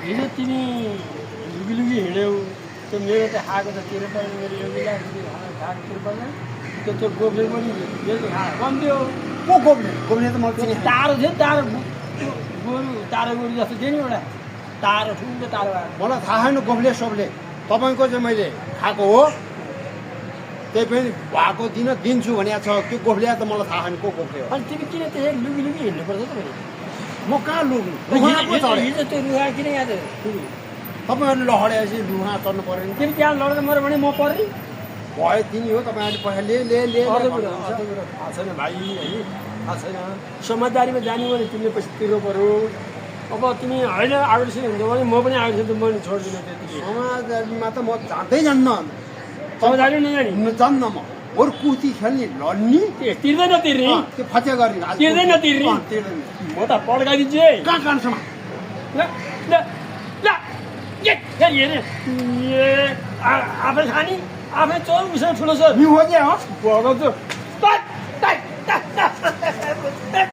हिजो तिमी लुगी हिँड्यौ त्यो मेरो त खाएको त तेरो पनि मेरो योगीलाई खाएको तेरो पनि त्यो गोब्ले पनि कम्ती हो को गोब्ले त म चिने तारो थियो तारो गोरु तारो गोरु जस्तो थियो नि एउटा तारो ठुलो तारो आयो मलाई थाहा छैन गोब्ले सोब्ले तपाईँको चाहिँ मैले खाएको हो त्यही पनि भएको दिन दिन्छु भनेको छ त्यो गोब्ले त मलाई थाहा छैन को गोब्ले हो अनि तिमी किन त्यसरी लुगी हिँड्नुपर्छ त भने म कहाँ लुग्नु लुगा पो चढेँ हिजो त्यो लुगा किन यहाँ तपाईँहरूले लहरेपछि लुगा चढ्नु पऱ्यो नि तिमी त्यहाँ लड्दा मऱ्यो भने म पर्ने भयो तिनी हो तपाईँहरूले पैसा ले थाहा छैन भाइ है थाहा छैन समझदारीमा जाने भने तिमीले पैसा तिर्नु पऱ्यो अब तिमी होइन आग्रेसिभ हुन्छ भने म पनि आग्रेसिभ म छोड्दिनँ त्यतिकै समाजमा त म जाँदै जान्न समझदारी नजाने जान्न म अरू कुर्ती खेल्ने लड्ने तिर्दैन तिर्ने त्यो फच्या गर्ने तिर्दैन तिर्ने तिर्दैन म त पड्काइदिन्छु है कहाँ कानसम्म ल ल ल हेरे आफै खाने आफै चोर उसो ठुलो छ नि हो जे हो बगाउँछु